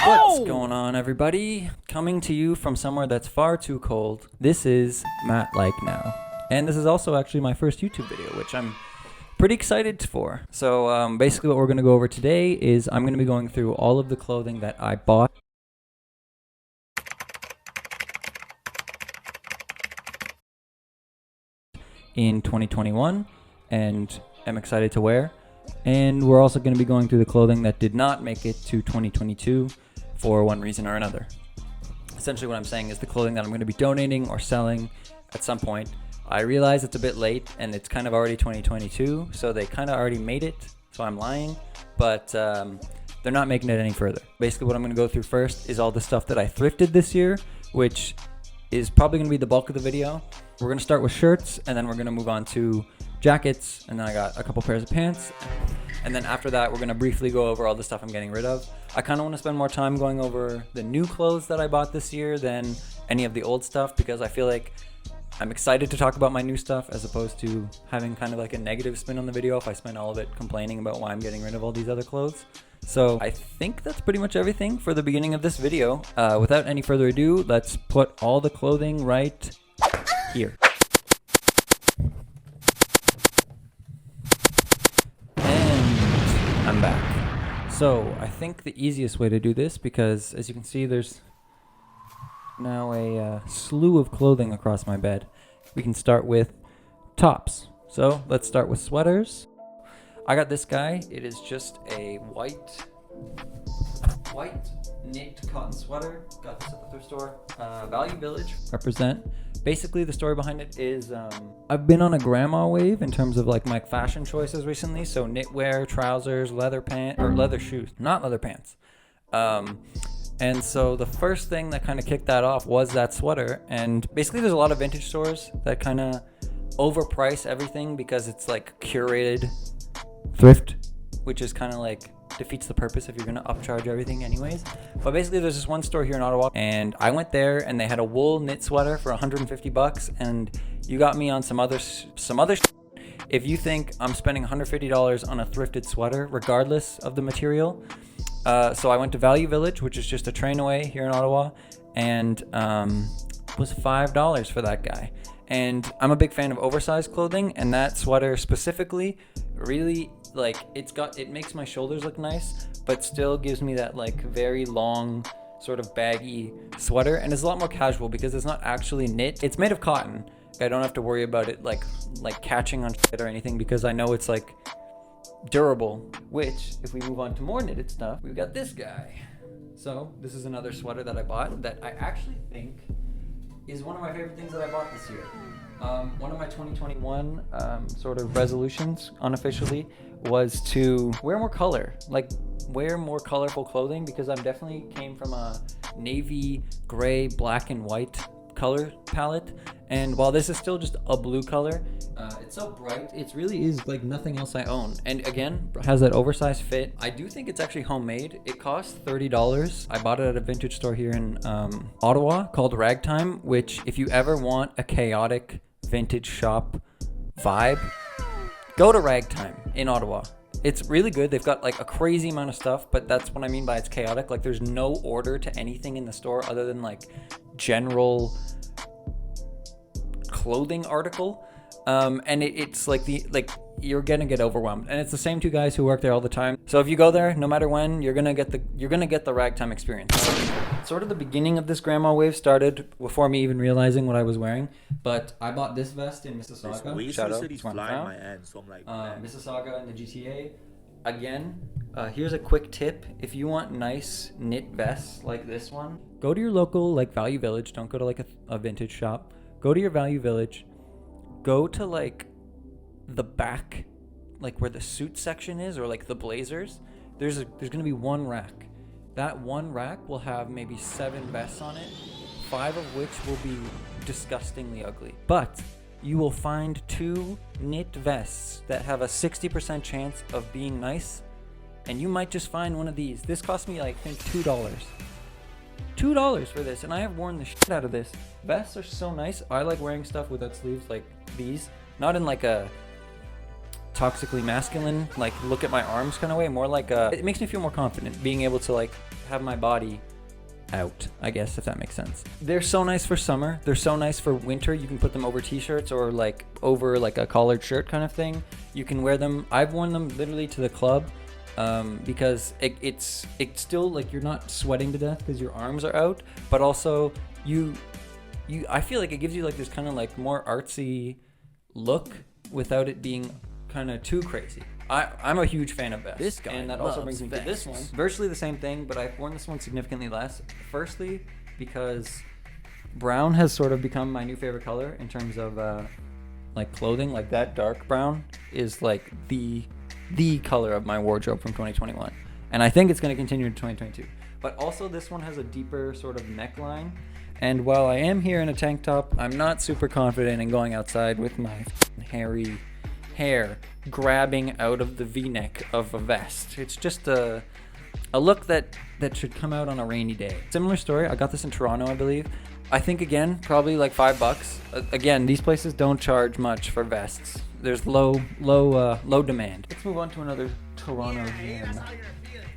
What's going on, everybody? Coming to you from somewhere that's far too cold. This is Matt Like Now. And this is also actually my first YouTube video, which I'm pretty excited for. So basically what we're going to go over today is I'm going to be going through all of the clothing that I bought in 2021 and am excited to wear. And we're also going to be going through the clothing that did not make it to 2022 for one reason or another. Essentially what I'm saying is the clothing that I'm going to be donating or selling at some point. I realize it's a bit late and it's kind of already 2022, so they kind of already made it, so I'm lying, but they're not making it any further. Basically what I'm going to go through first is all the stuff that I thrifted this year, which is probably going to be the bulk of the video. We're going to start with shirts, and then we're going to move on to jackets, and then I got a couple pairs of pants, and then after that we're going to briefly go over all the stuff I'm getting rid of. I kind of want to spend more time going over the new clothes that I bought this year than any of the old stuff, because I feel like I'm excited to talk about my new stuff as opposed to having kind of like a negative spin on the video if I spend all of it complaining about why I'm getting rid of all these other clothes. So I think that's pretty much everything for the beginning of this video. Without any further ado, let's put all the clothing right here. I'm back. So I think the easiest way to do this, because as you can see there's now a slew of clothing across my bed. We can start with tops. So let's start with sweaters. I got this guy. It is just a white knit cotton sweater. Got this at the thrift store. Value Village. Represent. Basically the story behind it is I've been on a grandma wave in terms of like my fashion choices recently. So knitwear, trousers, leather pants, or leather shoes, not leather pants. And so the first thing that kind of kicked that off was that sweater. And basically there's a lot of vintage stores that kind of overprice everything because it's like curated thrift, which is kind of like defeats the purpose if you're going to upcharge everything anyways. But basically there's this one store here in Ottawa, and I went there and they had a wool knit sweater for $150, and you got me on some other if you think I'm spending $150 on a thrifted sweater regardless of the material. So I went to Value Village, which is just a train away here in Ottawa, and was $5 for that guy. And I'm a big fan of oversized clothing, and that sweater specifically really, like, it makes my shoulders look nice, but still gives me that like very long sort of baggy sweater, and it's a lot more casual because it's not actually knit. It's made of cotton. I don't have to worry about it like catching on shit or anything, because I know it's like durable. Which, if we move on to more knitted stuff, we've got this guy. So this is another sweater that I bought that I actually think is one of my favorite things that I bought this year. One of my 2021 sort of resolutions, unofficially, was to wear more color, like wear more colorful clothing, because I definitely came from a navy, gray, black, and white color palette, and while this is still just a blue color, it's so bright, it really is like nothing else I own. And again, has that oversized fit. I do think it's actually homemade. It cost $30. I bought it at a vintage store here in Ottawa called Ragtime, which if you ever want a chaotic vintage shop vibe, go to Ragtime in Ottawa. It's really good. They've got like a crazy amount of stuff, but that's what I mean by it's chaotic. Like there's no order to anything in the store other than like general clothing article. And it's like you're gonna get overwhelmed, and it's the same two guys who work there all the time. So if you go there, no matter when, you're gonna get the Ragtime experience. Sort of the beginning of this grandma wave started before me even realizing what I was wearing. But I bought this vest in Mississauga. Shout out, it's one I found. So I'm like, Mississauga in the GTA. Again, here's a quick tip: if you want nice knit vests like this one, go to your local like Value Village. Don't go to like a vintage shop. Go to your Value Village. Go to like the back, like where the suit section is, or like the blazers. There's gonna be one rack. That one rack will have maybe 7 vests on it, 5 of which will be disgustingly ugly. But you will find 2 knit vests that have a 60% chance of being nice, and you might just find one of these. This cost me, like, I think $2. $2 for this, and I have worn the shit out of this. Vests are so nice. I like wearing stuff without sleeves like these. Not in like a toxically masculine, like look at my arms kind of way, more like it makes me feel more confident being able to like have my body out, I guess, if that makes sense. They're so nice for summer. They're so nice for winter. You can put them over t-shirts or like over like a collared shirt kind of thing. You can wear them. I've worn them literally to the club because it's still like you're not sweating to death because your arms are out, but also I feel like it gives you like this kind of like more artsy look without it being kind of too crazy. I'm a huge fan of vests. This guy and that also brings me vests. to this one. Virtually the same thing, but I've worn this one significantly less. Firstly, because brown has sort of become my new favorite color in terms of like clothing. Like that dark brown is like the color of my wardrobe from 2021, and I think it's going to continue in 2022. But also, this one has a deeper sort of neckline. And while I am here in a tank top, I'm not super confident in going outside with my hairy hair grabbing out of the V-neck of a vest. It's just a look that should come out on a rainy day. Similar story. I got this in Toronto, I believe. I think again, probably like $5. Again, these places don't charge much for vests. There's low demand. Let's move on to another Toronto gem.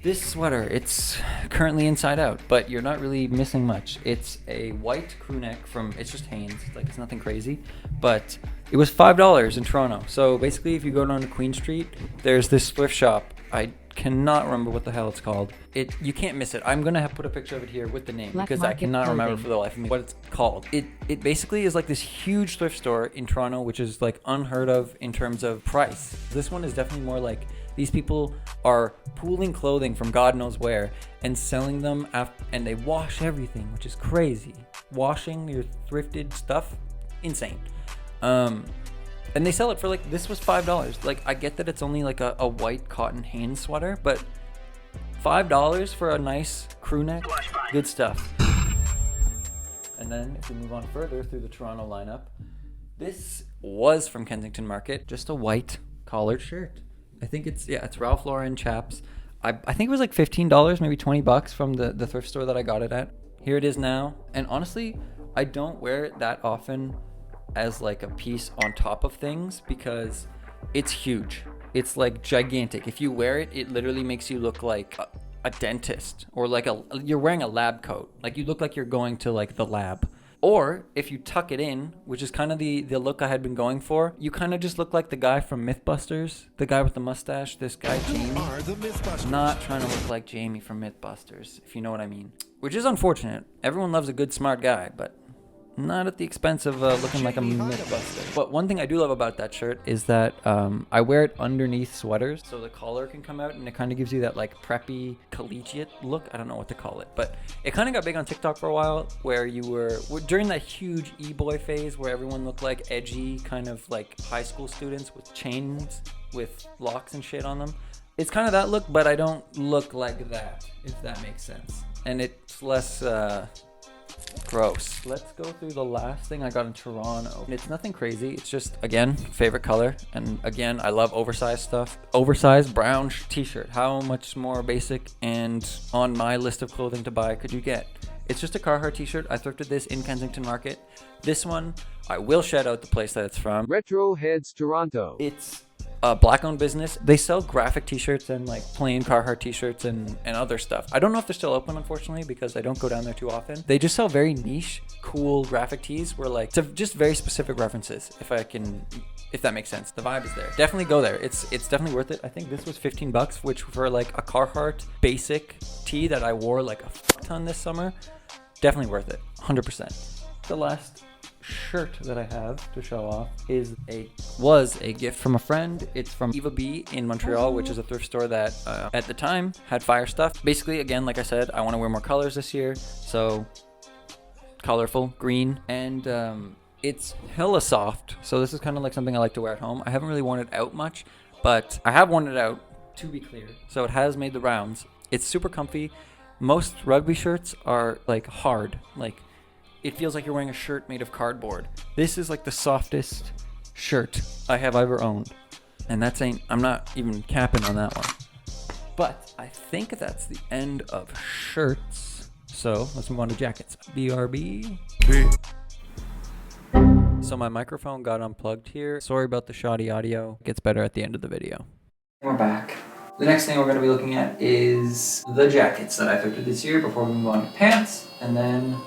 This sweater, it's currently inside out, but you're not really missing much. It's a white crew neck it's just Hanes. Like, it's nothing crazy, but it was $5 in Toronto. So basically, if you go down to Queen Street, there's this thrift shop. I cannot remember what the hell it's called. You can't miss it. I'm gonna have to put a picture of it here with the name because I cannot remember for the life of me what it's called. It basically is like this huge thrift store in Toronto, which is like unheard of in terms of price. This one is definitely more like these people are pooling clothing from God knows where and selling them and they wash everything, which is crazy. Washing your thrifted stuff, insane. And they sell it for like, this was $5. Like, I get that it's only like a white cotton Hanes sweater, but $5 for a nice crew neck, good stuff. And then if we move on further through the Toronto lineup, this was from Kensington Market, just a white collared shirt. I think it's Ralph Lauren chaps. I think it was like $15, maybe $20 from the thrift store that I got it at. Here it is now. And honestly, I don't wear it that often as like a piece on top of things because it's huge. It's like gigantic. If you wear it, it literally makes you look like a dentist or like you're wearing a lab coat. Like you look like you're going to like the lab. Or if you tuck it in, which is kind of the look I had been going for, you kind of just look like the guy from Mythbusters, the guy with the mustache, this guy Jamie. Not trying to look like Jamie from Mythbusters, if you know what I mean. Which is unfortunate. Everyone loves a good smart guy, but not at the expense of looking like a Mythbuster. But one thing I do love about that shirt is that I wear it underneath sweaters, so the collar can come out, and it kind of gives you that like preppy collegiate look. I don't know what to call it, but it kind of got big on TikTok for a while, where you were during that huge e-boy phase where everyone looked like edgy, kind of like high school students with chains with locks and shit on them. It's kind of that look, but I don't look like that, if that makes sense. And it's less gross. Let's go through the last thing I got in Toronto. It's nothing crazy. It's just, again, favorite color. And again, I love oversized stuff. Oversized brown t-shirt. How much more basic and on my list of clothing to buy could you get? It's just a Carhartt t-shirt. I thrifted this in Kensington Market. This one, I will shout out the place that it's from. Retro Heads Toronto. It's a black-owned business. They sell graphic t-shirts and like plain Carhartt t-shirts and other stuff. I don't know if they're still open, unfortunately, because I don't go down there too often. They just sell very niche, cool graphic tees where like, to just very specific references, if that makes sense. The vibe is there. Definitely go there. It's definitely worth it. I think this was $15, which for like a Carhartt basic tee that I wore like a ton this summer, definitely worth it. 100%. The last shirt that I have to show off was a gift from a friend. It's from Eva B in Montreal, which is a thrift store that at the time had fire stuff. Basically, again, like I said, I want to wear more colors this year, so colorful, green, and it's hella soft. So this is kind of like something I like to wear at home. I haven't really worn it out much, but I have worn it out, to be clear. So it has made the rounds. It's super comfy. Most rugby shirts are like hard, like it feels like you're wearing a shirt made of cardboard. This is like the softest shirt I have ever owned. And I'm not even capping on that one. But I think that's the end of shirts. So let's move on to jackets. BRB. So my microphone got unplugged here. Sorry about the shoddy audio. It gets better at the end of the video. We're back. The next thing we're going to be looking at is the jackets that I thrifted this year before we move on to pants. And then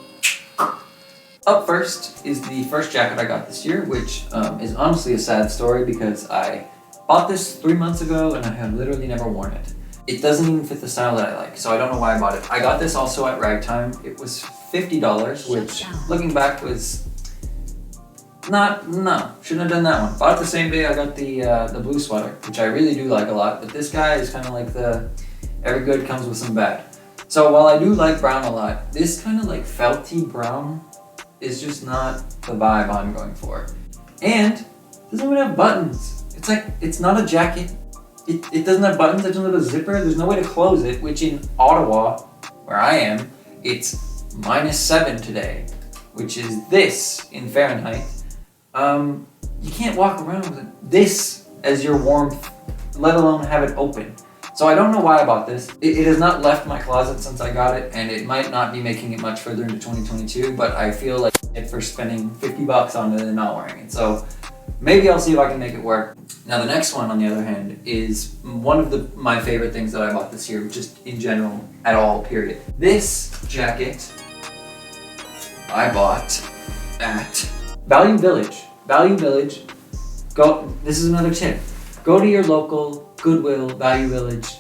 up first is the first jacket I got this year, which is honestly a sad story because I bought this 3 months ago and I have literally never worn it. It doesn't even fit the style that I like, so I don't know why I bought it. I got this also at Ragtime. It was $50, which looking back was shouldn't have done that one. Bought it the same day I got the blue sweater, which I really do like a lot, but this guy is kind of like the every good comes with some bad. So while I do like brown a lot, this kind of like felty brown is just not the vibe I'm going for. And it doesn't even have buttons. It's like, it's not a jacket. It doesn't have buttons, it doesn't have a zipper, there's no way to close it, which in Ottawa, where I am, it's -7 today, which is this in Fahrenheit. You can't walk around with this as your warmth, let alone have it open. So I don't know why I bought this. It has not left my closet since I got it, and it might not be making it much further into 2022, but I feel like for spending $50 on it and not wearing it. So maybe I'll see if I can make it work. Now the next one, on the other hand, is one of my favorite things that I bought this year, just in general, at all, period. This jacket I bought at Value Village. Value Village, this is another tip. Go to your local Goodwill, Value Village,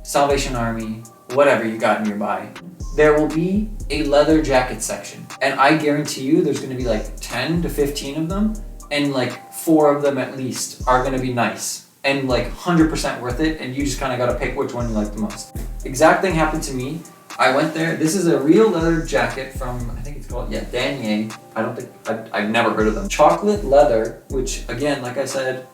Salvation Army, whatever you got nearby. There will be a leather jacket section. And I guarantee you there's gonna be like 10 to 15 of them, and like 4 of them at least are gonna be nice and like 100% worth it, and you just kind of gotta pick which one you like the most. Exact thing happened to me. I went there. This is a real leather jacket from, I think it's called, Danier. I've never heard of them. Chocolate leather, which again, like I said,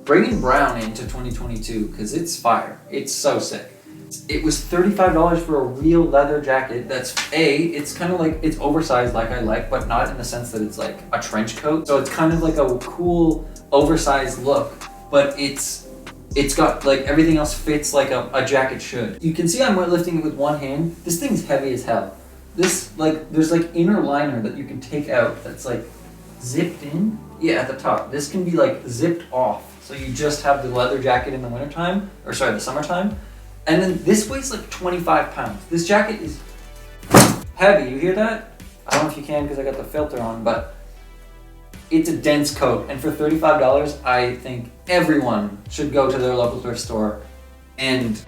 bringing brown into 2022 because it's fire. It's so sick. It was $35 for a real leather jacket. That's it's kind of like, it's oversized like I like, but not in the sense that it's like a trench coat. So it's kind of like a cool oversized look, but it's got like everything else fits like a jacket should. You can see I'm lifting it with one hand. This thing's heavy as hell. This there's like inner liner that you can take out that's like zipped in. Yeah, at the top. This can be like zipped off. So you just have the leather jacket in the wintertime, or sorry, the summertime. And then this weighs like 25 pounds. This jacket is heavy, you hear that? I don't know if you can because I got the filter on, but it's a dense coat. And for $35, I think everyone should go to their local thrift store and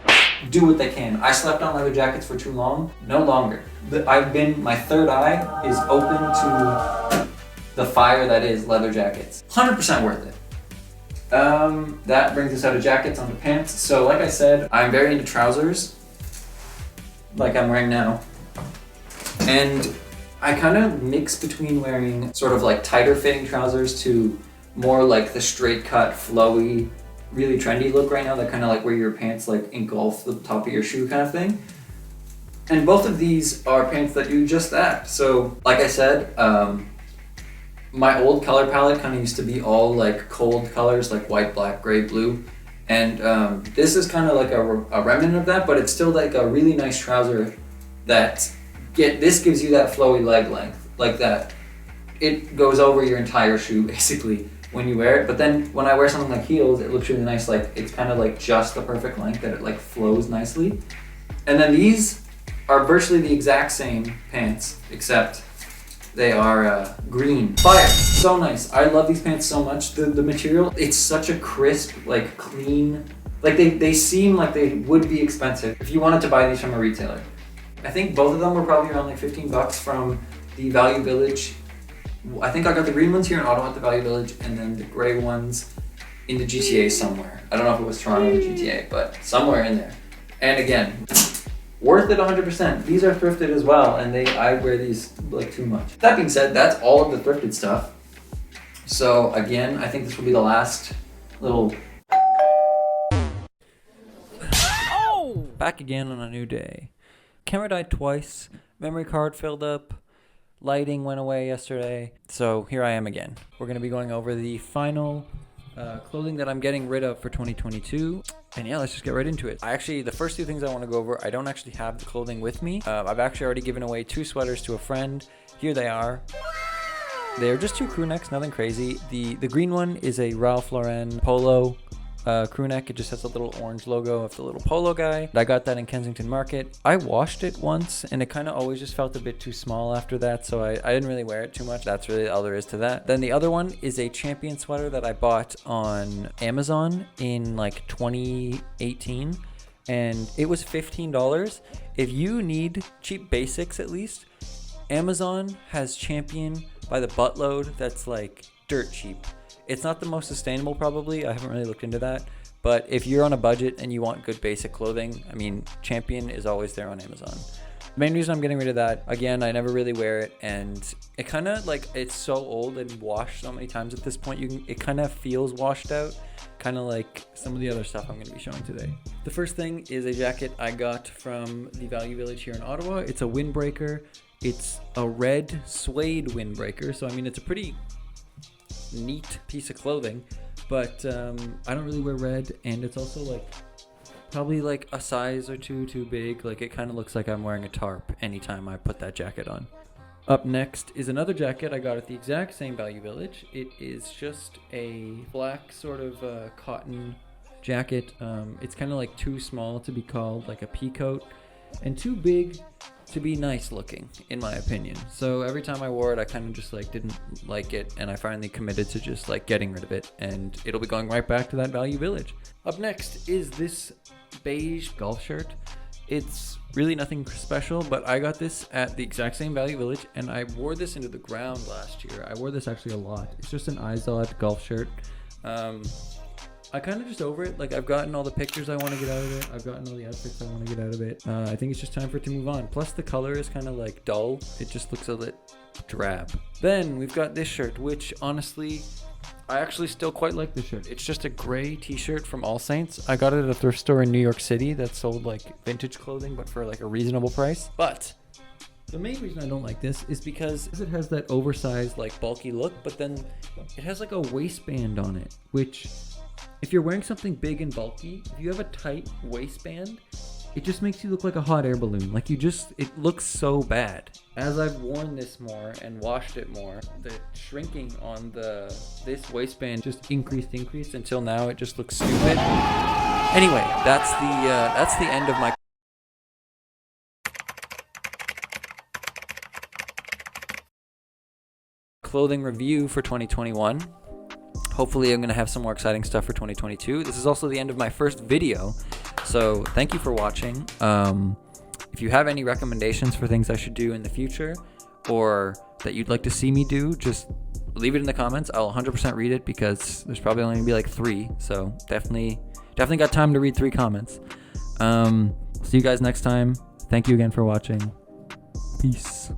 do what they can. I slept on leather jackets for too long, no longer. My third eye is open to the fire that is leather jackets. 100% worth it. That brings us out of jackets onto pants. So like I said, I'm very into trousers, like I'm wearing now. And I kind of mix between wearing sort of like tighter fitting trousers to more like the straight cut, flowy, really trendy look right now, that kind of like where your pants like engulf the top of your shoe kind of thing. And both of these are pants that do just that. So like I said, my old color palette kind of used to be all like cold colors, like white, black, gray, blue. And this is kind of like a remnant of that, but it's still like a really nice trouser that this gives you that flowy leg length, like that. It goes over your entire shoe basically when you wear it. But then when I wear something like heels, it looks really nice. Like it's kind of like just the perfect length that it like flows nicely. And then these are virtually the exact same pants, except they are green. Fire, so nice. I love these pants so much. The material, it's such a crisp, like clean, like they seem like they would be expensive if you wanted to buy these from a retailer. I think both of them were probably around like $15 from the Value Village. I think I got the green ones here in Ottawa at the Value Village, and then the gray ones in the GTA somewhere. I don't know if it was Toronto or the GTA, but somewhere in there. And again, worth it 100%. These are thrifted as well, and I wear these like too much. That being said, that's all of the thrifted stuff. So again, I think this will be the last little... Oh! Back again on a new day. Camera died twice, memory card filled up, lighting went away yesterday, so here I am again. We're going to be going over the final clothing that I'm getting rid of for 2022, and yeah, let's just get right into it. The first two things I want to go over, I don't actually have the clothing with me. I've actually already given away 2 sweaters to a friend. Here they are. They're just 2 crew necks, nothing crazy. The green one is a Ralph Lauren polo crew neck. It just has a little orange logo of the little polo guy. I got that in Kensington Market. I washed it once and it kind of always just felt a bit too small after that, so I didn't really wear it too much. That's really all there is to that. Then the other one is a Champion sweater that I bought on Amazon in like 2018, and it was $15. If you need cheap basics, at least Amazon has Champion by the buttload that's like dirt cheap. It's not the most sustainable, probably. I haven't really looked into that. But if you're on a budget and you want good basic clothing, I mean, Champion is always there on Amazon. The main reason I'm getting rid of that, again, I never really wear it, and it kind of like, it's so old and washed so many times at this point, it kind of feels washed out, kind of like some of the other stuff I'm going to be showing today. The first thing is a jacket I got from the Value Village here in Ottawa. It's a windbreaker. It's a red suede windbreaker, so I mean, it's a pretty neat piece of clothing, but I don't really wear red, and it's also like probably like a size or two too big. Like, it kind of looks like I'm wearing a tarp anytime I put that jacket on. Up next is another jacket I got at the exact same Value Village. It is just a black sort of cotton jacket. It's kind of like too small to be called like a pea coat, and too big to be nice looking, in my opinion. So every time I wore it, I kind of just like didn't like it, and I finally committed to just like getting rid of it, and it'll be going right back to that Value Village. Up next is this beige golf shirt. It's really nothing special, but I got this at the exact same Value Village, and I wore this into the ground last year. I wore this actually a lot. It's just an Izod golf shirt. I kind of just over it. Like, I've gotten all the pictures I want to get out of it. I've gotten all the outfits I want to get out of it. I think it's just time for it to move on. Plus, the color is kind of like dull. It just looks a bit drab. Then we've got this shirt, which honestly, I actually still quite like this shirt. It's just a gray t-shirt from All Saints. I got it at a thrift store in New York City that sold like vintage clothing, but for like a reasonable price. But the main reason I don't like this is because it has that oversized, like bulky look, but then it has like a waistband on it, which, if you're wearing something big and bulky, if you have a tight waistband, it just makes you look like a hot air balloon. Like, it looks so bad. As I've worn this more and washed it more, the shrinking on this waistband just increased until now it just looks stupid. Anyway, that's the end of my clothing review for 2021. Hopefully I'm going to have some more exciting stuff for 2022. This is also the end of my first video, so thank you for watching. If you have any recommendations for things I should do in the future, or that you'd like to see me do, just leave it in the comments. I'll 100% read it, because there's probably only going to be like 3, so definitely got time to read 3 comments. See you guys next time. Thank you again for watching. Peace.